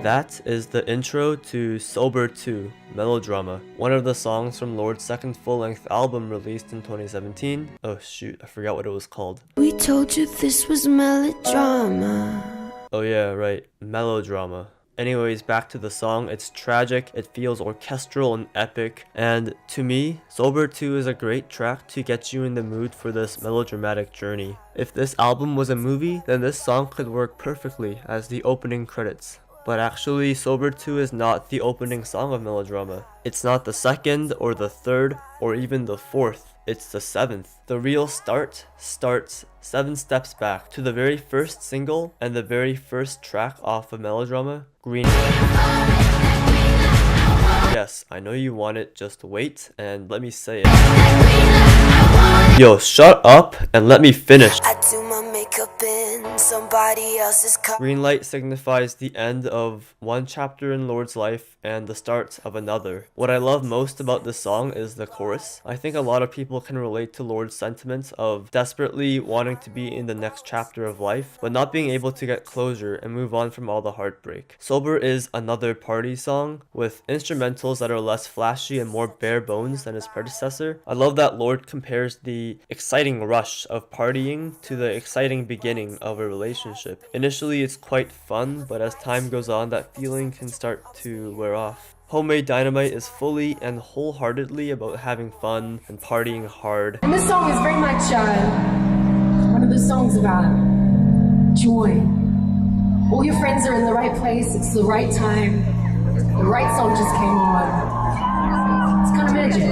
That is the intro to Sober 2, Melodrama, one of the songs from Lorde's second full-length album released in 2017. Oh shoot, I forgot what it was called. We told you this was melodrama. Oh yeah, right, Melodrama. Anyways, back to the song. It's tragic, it feels orchestral and epic, and to me, Sober 2 is a great track to get you in the mood for this melodramatic journey. If this album was a movie, then this song could work perfectly as the opening credits. But actually, Sober 2 is not the opening song of Melodrama. It's not the second, or the third, or even the fourth. It's the seventh. The real start starts 7 steps back to the very first single and the very first track off of Melodrama, Green Light. Yes, I know you want it, just wait and let me say it. Yo, shut up and let me finish. I do my makeup in somebody else's car. Green light signifies the end of one chapter in Lorde's life and the start of another. What I love most about this song is the chorus. I think a lot of people can relate to Lorde's sentiments of desperately wanting to be in the next chapter of life, but not being able to get closure and move on from all the heartbreak. Sober is another party song with instrumentals that are less flashy and more bare bones than his predecessor. I love that Lorde compares the exciting rush of partying to the exciting beginning of a relationship. Initially it's quite fun, but as time goes on that feeling can start to wear off. Homemade Dynamite is fully and wholeheartedly about having fun and partying hard. And this song is very much one of those songs about joy. All your friends are in the right place, it's the right time, the right song just came on. It's kind of magic.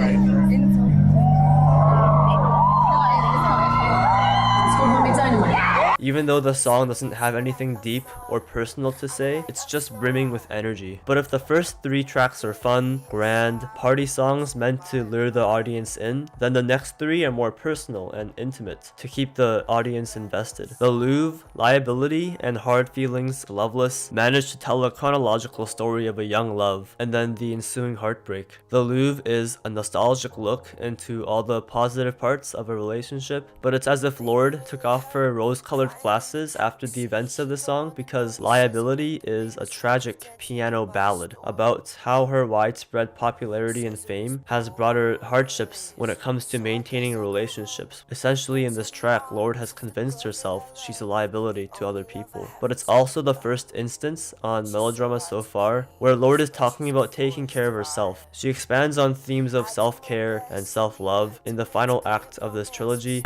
It's called Homemade Dynamite. Even though the song doesn't have anything deep or personal to say, it's just brimming with energy. But if the first 3 tracks are fun, grand, party songs meant to lure the audience in, then the next 3 are more personal and intimate to keep the audience invested. The Louvre, Liability, and Hard Feelings, Loveless manage to tell a chronological story of a young love and then the ensuing heartbreak. The Louvre is a nostalgic look into all the positive parts of a relationship, but it's as if Lorde took off her rose-colored glasses after the events of the song, because Liability is a tragic piano ballad about how her widespread popularity and fame has brought her hardships when it comes to maintaining relationships. Essentially in this track, Lorde has convinced herself she's a liability to other people. But it's also the first instance on Melodrama so far where Lorde is talking about taking care of herself. She expands on themes of self-care and self-love in the final act of this trilogy.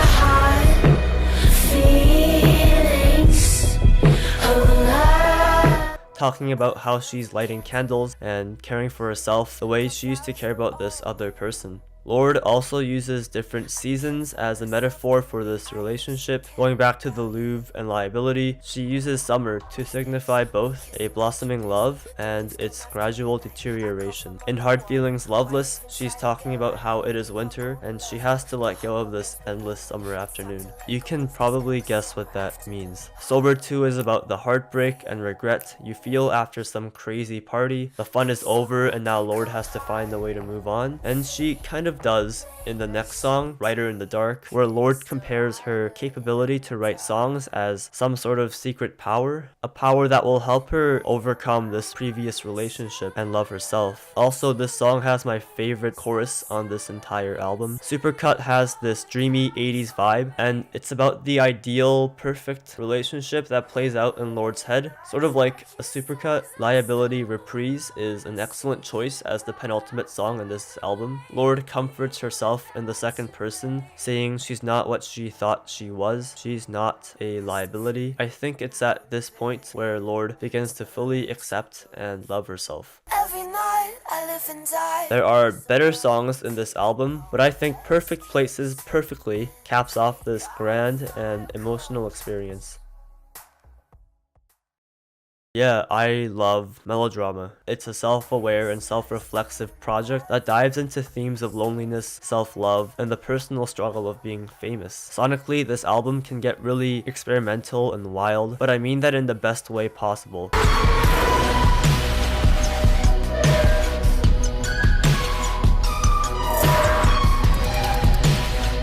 Talking about how she's lighting candles and caring for herself the way she used to care about this other person. Lorde also uses different seasons as a metaphor for this relationship. Going back to the Louvre and Liability, she uses summer to signify both a blossoming love and its gradual deterioration. In Hard Feelings, Loveless, she's talking about how it is winter and she has to let go of this endless summer afternoon. You can probably guess what that means. Sober 2 is about the heartbreak and regret you feel after some crazy party. The fun is over and now Lorde has to find a way to move on, and she kind of does in the next song, Writer in the Dark, where Lorde compares her capability to write songs as some sort of secret power, a power that will help her overcome this previous relationship and love herself. Also, this song has my favorite chorus on this entire album. Supercut has this dreamy 80s vibe, and it's about the ideal, perfect relationship that plays out in Lorde's head, sort of like a Supercut. Liability Reprise is an excellent choice as the penultimate song in this album. Lorde comforts herself in the second person, saying she's not what she thought she was. She's not a liability. I think it's at this point where Lorde begins to fully accept and love herself. Every night I live and die. There are better songs in this album, but I think Perfect Places perfectly caps off this grand and emotional experience. Yeah, I love Melodrama. It's a self-aware and self-reflexive project that dives into themes of loneliness, self-love, and the personal struggle of being famous. Sonically, this album can get really experimental and wild, but I mean that in the best way possible.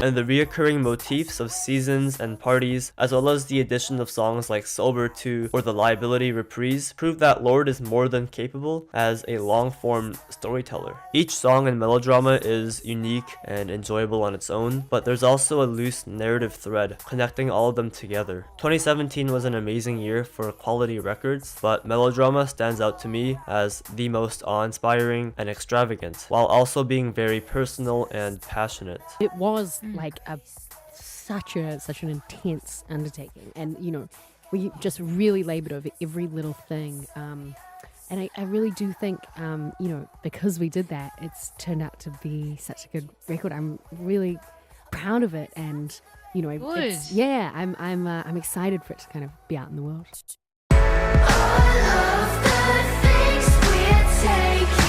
and the reoccurring motifs of seasons and parties, as well as the addition of songs like Sober 2 or the Liability Reprise, prove that Lorde is more than capable as a long-form storyteller. Each song in Melodrama is unique and enjoyable on its own, but there's also a loose narrative thread connecting all of them together. 2017 was an amazing year for quality records, but Melodrama stands out to me as the most awe-inspiring and extravagant, while also being very personal and passionate. It was like such an intense undertaking, and we just really labored over every little thing. And I really do think, because we did that, it's turned out to be such a good record. I'm really proud of it, and I'm excited for it to kind of be out in the world. All of the things we're taking.